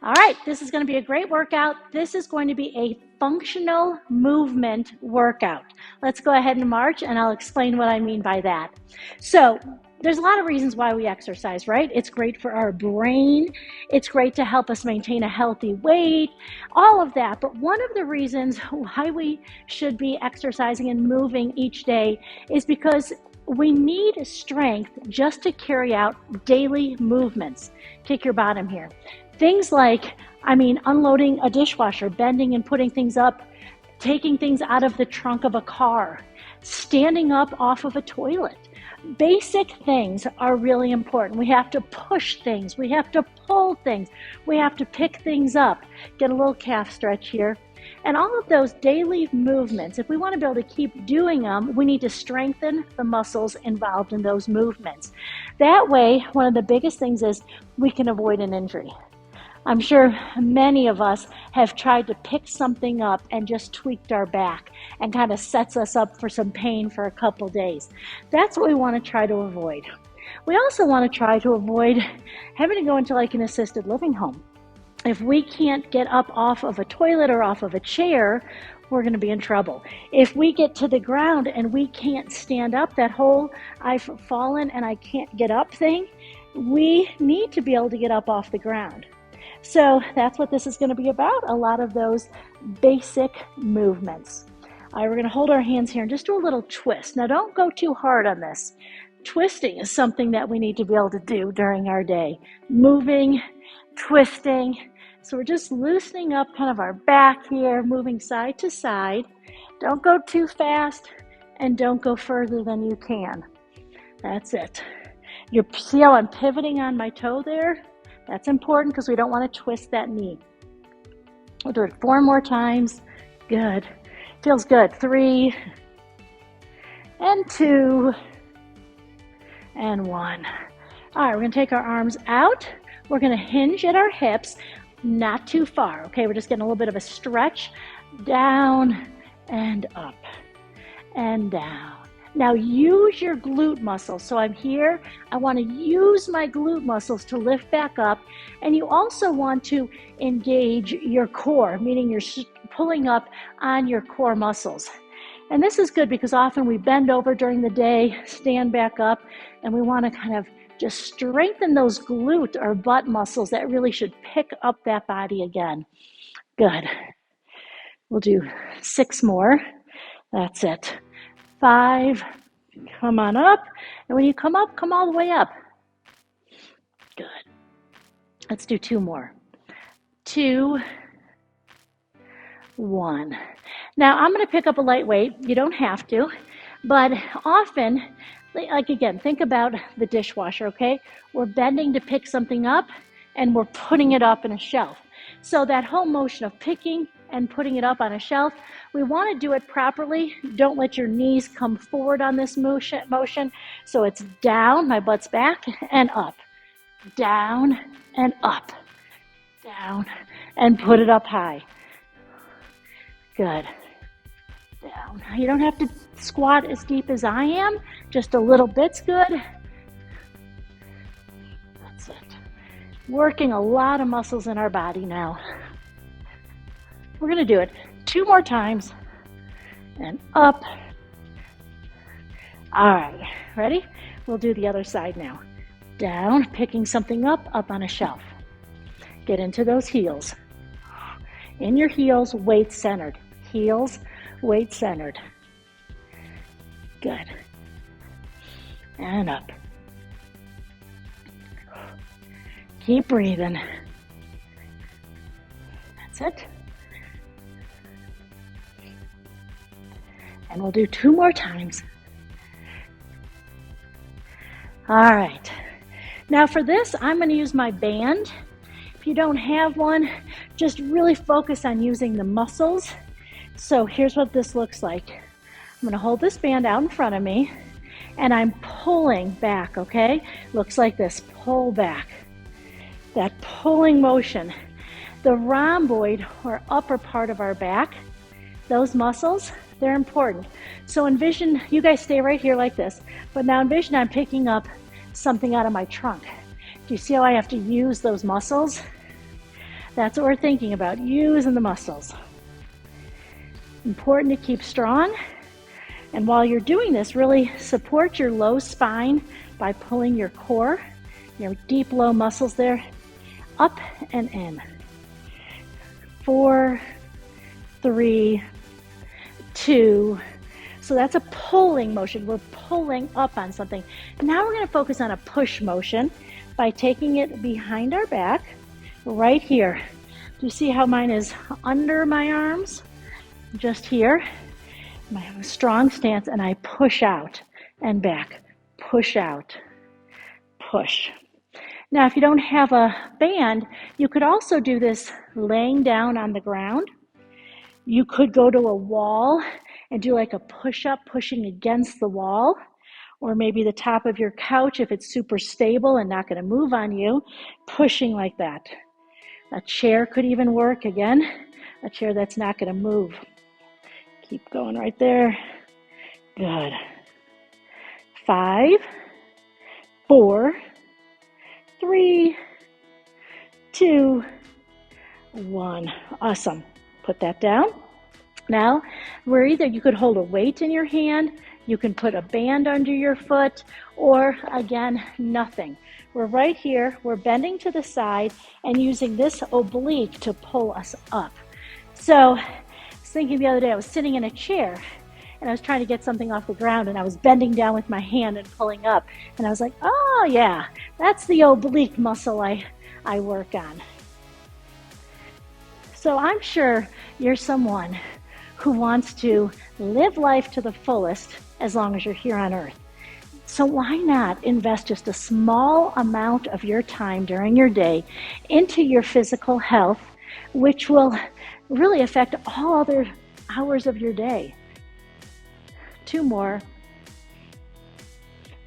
All right, this is going to be a great workout. This is going to be a functional movement workout. Let's go ahead and march, and I'll explain what I mean by that. So there's a lot of reasons why we exercise, right? It's great for our brain. It's great to help us maintain a healthy weight, all of that. But one of the reasons why we should be exercising and moving each day is because we need strength just to carry out daily movements. Kick your bottom here. Things like, unloading a dishwasher, bending and putting things up, taking things out of the trunk of a car, standing up off of a toilet. Basic things are really important. We have to push things. We have to pull things. We have to pick things up. Get a little calf stretch here. And all of those daily movements, if we want to be able to keep doing them, we need to strengthen the muscles involved in those movements. That way, one of the biggest things is we can avoid an injury. I'm sure many of us have tried to pick something up and just tweaked our back and kind of sets us up for some pain for a couple days. That's what we want to try to avoid. We also want to try to avoid having to go into like an assisted living home. If we can't get up off of a toilet or off of a chair, we're going to be in trouble. If we get to the ground and we can't stand up, that whole I've fallen and I can't get up thing, we need to be able to get up off the ground. So that's what this is going to be about, a lot of those basic movements. All right, we're going to hold our hands here and just do a little twist. Now don't go too hard on this. Twisting is something that we need to be able to do during our day. Moving, twisting. So we're just loosening up kind of our back here, moving side to side. Don't go too fast and don't go further than you can. That's it. You see how I'm pivoting on my toe there? That's important because we don't want to twist that knee. We'll do it 4 more times. Good. Feels good. 3 and 2 and 1. All right, we're going to take our arms out. We're going to hinge at our hips, not too far. Okay, we're just getting a little bit of a stretch. Down and up and down. Now use your glute muscles. So I'm here, I want to use my glute muscles to lift back up. And you also want to engage your core, meaning you're pulling up on your core muscles. And this is good because often we bend over during the day, stand back up, and we want to kind of just strengthen those glute or butt muscles that really should pick up that body again. Good. We'll do 6 more. That's it. 5, come on up. And when you come up, come all the way up. Good. Let's do 2 more. 2, 1. Now I'm going to pick up a light weight. You don't have to, but often, like again, think about the dishwasher, okay? We're bending to pick something up and we're putting it up in a shelf. So that whole motion of picking and putting it up on a shelf, we want to do it properly. Don't let your knees come forward on this motion. So it's down, my butt's back, and up. Down and up. Down and put it up high. Good. Down. You don't have to squat as deep as I am. Just a little bit's good. That's it. Working a lot of muscles in our body now. We're going to do it 2 more times and up. All right, ready? We'll do the other side now. Down, picking something up on a shelf. Get into those heels. In your heels, weight centered. Heels, weight centered. Good. And up. Keep breathing. That's it. And we'll do 2 more times. All right. Now for this, I'm going to use my band. If you don't have one, just really focus on using the muscles. So here's what this looks like. I'm going to hold this band out in front of me, and I'm pulling back, okay? Looks like this. Pull back. That pulling motion. The rhomboid, or upper part of our back, those muscles, they're important. So envision, you guys stay right here like this, but now envision I'm picking up something out of my trunk. Do you see how I have to use those muscles? That's what we're thinking about, using the muscles. Important to keep strong. And while you're doing this, really support your low spine by pulling your core, your deep low muscles there, up and in. 4, 3, 2. So that's a pulling motion. We're pulling up on something. Now we're going to focus on a push motion by taking it behind our back, right here. Do you see how mine is under my arms? Just here. I have a strong stance and I push out and back. Push out. Push. Now, if you don't have a band, you could also do this laying down on the ground. You could go to a wall and do like a push-up, pushing against the wall, or maybe the top of your couch if it's super stable and not going to move on you, pushing like that. A chair could even work, again, a chair that's not going to move. Keep going right there. Good. 5, 4, 3, 2, 1. Awesome. Put that down. Now, you could hold a weight in your hand, you can put a band under your foot, or again, nothing. We're right here, we're bending to the side and using this oblique to pull us up. So, I was thinking the other day, I was sitting in a chair and I was trying to get something off the ground and I was bending down with my hand and pulling up. And I was like, oh yeah, that's the oblique muscle I work on. So I'm sure you're someone who wants to live life to the fullest as long as you're here on earth. So why not invest just a small amount of your time during your day into your physical health, which will really affect all other hours of your day. 2 more.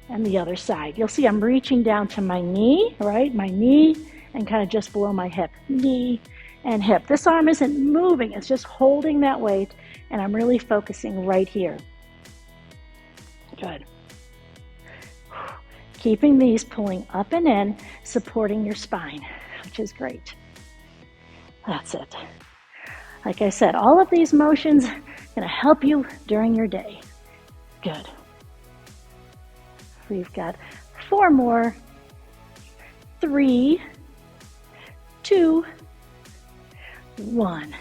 And the other side. You'll see I'm reaching down to my knee, right? My knee and kind of just below my hip. Knee and hip. This arm isn't moving, it's just holding that weight, and I'm really focusing right here. Good. Keeping these pulling up and in, supporting your spine, which is great. That's it. Like I said, all of these motions are going to help you during your day. Good. We've got 4 more. 3, 2, 1.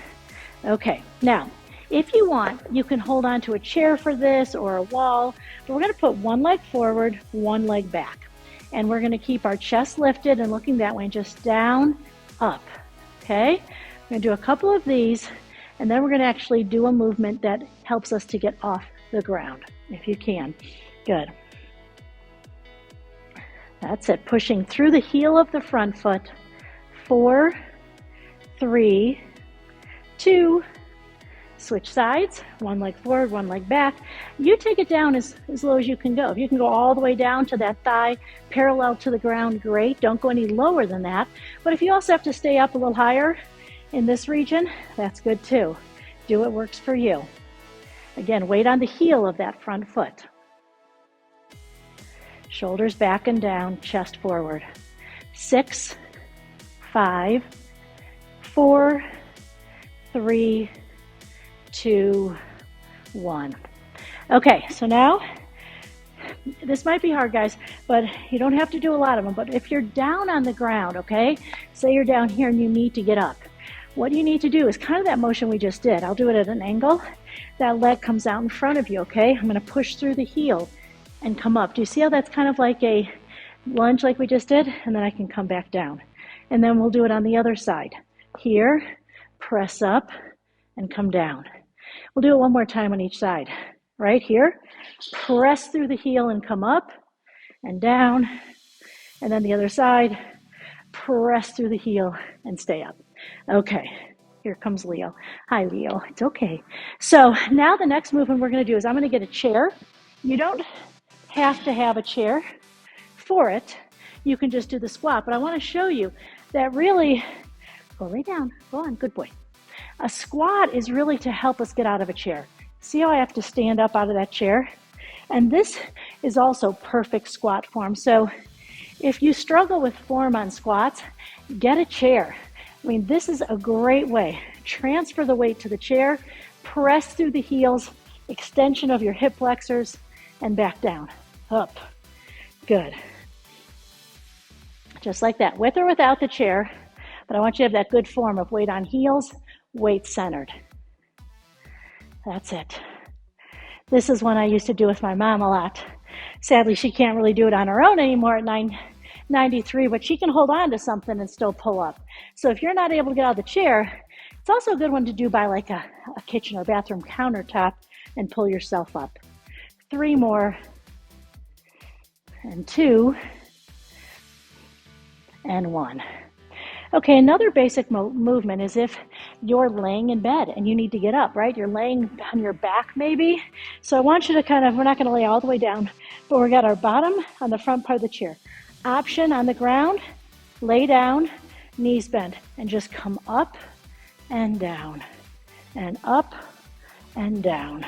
Okay, now, if you want, you can hold on to a chair for this or a wall, but we're going to put one leg forward, one leg back. And we're going to keep our chest lifted and looking that way, just down, up. Okay? We're going to do a couple of these, and then we're going to actually do a movement that helps us to get off the ground, if you can. Good. That's it. Pushing through the heel of the front foot. 4, 3, 2, switch sides, one leg forward, one leg back. You take it down as low as you can go. If you can go all the way down to that thigh, parallel to the ground, great. Don't go any lower than that. But if you also have to stay up a little higher in this region, that's good too. Do what works for you. Again, weight on the heel of that front foot. Shoulders back and down, chest forward. 6, 5, 4, 3, 2, 1. Okay, so now, this might be hard, guys, but you don't have to do a lot of them. But if you're down on the ground, okay, say you're down here and you need to get up, what you need to do is kind of that motion we just did. I'll do it at an angle. That leg comes out in front of you, okay? I'm going to push through the heel and come up. Do you see how that's kind of like a lunge like we just did? And then I can come back down. And then we'll do it on the other side. Here, press up and come down. We'll do it one more time on each side. Right here, press through the heel and come up and down. And then the other side, press through the heel and stay up. Okay, here comes Leo. Hi, Leo. It's okay. So now the next movement we're going to do is I'm going to get a chair. You don't have to have a chair for it. You can just do the squat. But I want to show you that really, go lay down. Go on, good boy. A squat is really to help us get out of a chair. See how I have to stand up out of that chair? And this is also perfect squat form. So if you struggle with form on squats, get a chair. I mean, this is a great way. Transfer the weight to the chair, press through the heels, extension of your hip flexors, and back down, up. Good. Just like that, with or without the chair, but I want you to have that good form of weight on heels, weight centered. That's it. This is one I used to do with my mom a lot. Sadly, she can't really do it on her own anymore at 93, but she can hold on to something and still pull up. So if you're not able to get out of the chair, it's also a good one to do by like a kitchen or bathroom countertop and pull yourself up. 3 more, and 2, and 1. Okay, another basic movement is if you're laying in bed and you need to get up, right? You're laying on your back maybe. So I want you to we're not gonna lay all the way down, but we got our bottom on the front part of the chair. Option on the ground, lay down, knees bent, and just come up and down, and up and down.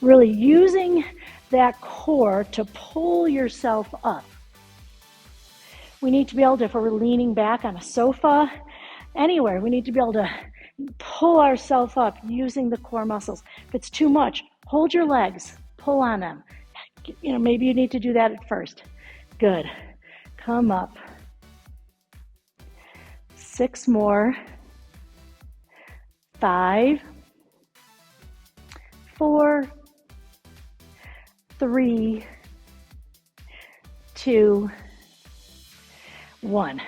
Really using that core to pull yourself up. We need to be able to, if we're leaning back on a sofa, anywhere, we need to be able to pull ourselves up using the core muscles. If it's too much, hold your legs, pull on them. Maybe you need to do that at first. Good. Come up. 6 more. 5, 4, 3, 2, 1.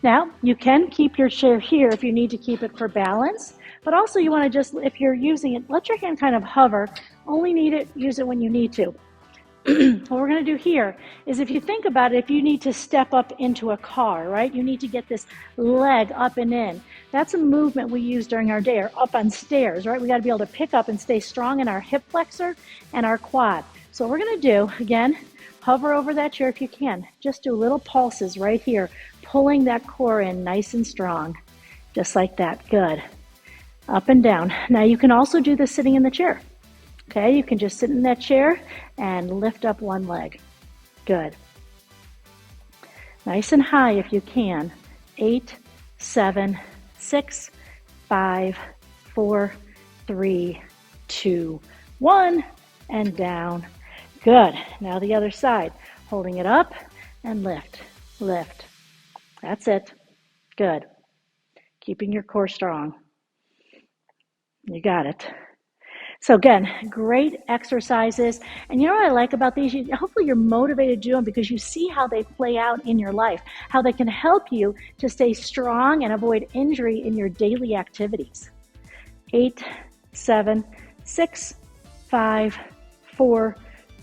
Now, you can keep your chair here if you need to keep it for balance, but also you want to just, if you're using it, let your hand kind of hover. Only use it when you need to. What we're going to do here is, if you think about it, if you need to step up into a car, right? You need to get this leg up and in. That's a movement we use during our day, or up on stairs, right? We got to be able to pick up and stay strong in our hip flexor and our quad. So what we're going to do, again, hover over that chair if you can. Just do little pulses right here, pulling that core in nice and strong, just like that. Good. Up and down. Now you can also do this sitting in the chair. Okay, you can just sit in that chair and lift up one leg. Good. Nice and high if you can. 8, 7, 6, 5, 4, 3, 2, 1, and down. Good. Now the other side. Holding it up and lift, lift. That's it. Good. Keeping your core strong. You got it. So again, great exercises. And you know what I like about these? Hopefully you're motivated to do them because you see how they play out in your life, how they can help you to stay strong and avoid injury in your daily activities. 8, 7, 6, 5, 4,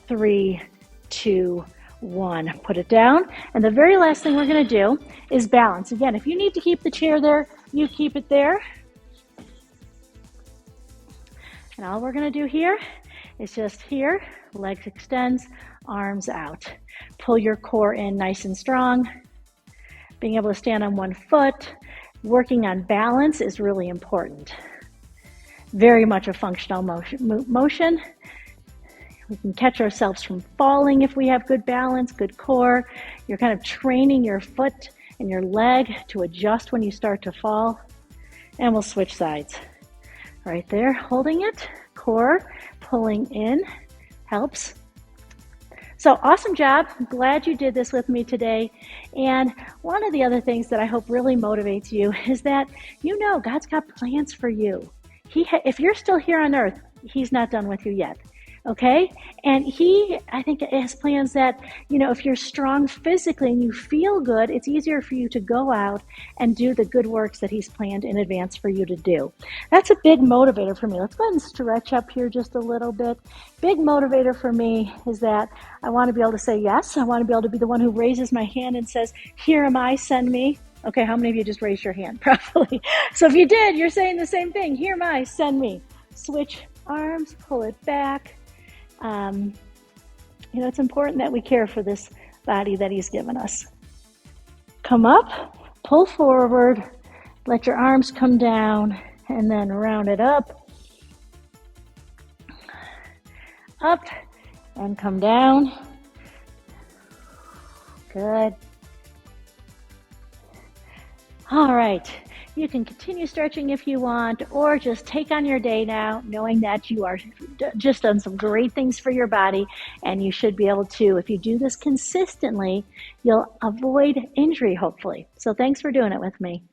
3, 2, 1. Put it down. And the very last thing we're going to do is balance. Again, if you need to keep the chair there, you keep it there. And all we're going to do here is just here, legs extends, arms out. Pull your core in nice and strong. Being able to stand on one foot, working on balance is really important. Very much a functional motion. We can catch ourselves from falling if we have good balance, good core. You're kind of training your foot and your leg to adjust when you start to fall. And we'll switch sides. Right there, holding it, core, pulling in, helps. So awesome job. I'm glad you did this with me today. And one of the other things that I hope really motivates you is that you know God's got plans for you. If you're still here on earth, He's not done with you yet. Okay? And He, I think, has plans that, if you're strong physically and you feel good, it's easier for you to go out and do the good works that He's planned in advance for you to do. That's a big motivator for me. Let's go ahead and stretch up here just a little bit. Big motivator for me is that I want to be able to say yes. I want to be able to be the one who raises my hand and says, "Here am I, send me." Okay, how many of you just raised your hand? Probably. So if you did, you're saying the same thing. Here am I, send me. Switch arms, pull it back. It's important that we care for this body that He's given us. Come up, pull forward, let your arms come down, and then round it up, and come down. Good. All right. You can continue stretching if you want, or just take on your day now, knowing that you are just done some great things for your body, and you should be able to, if you do this consistently, you'll avoid injury, hopefully. So thanks for doing it with me.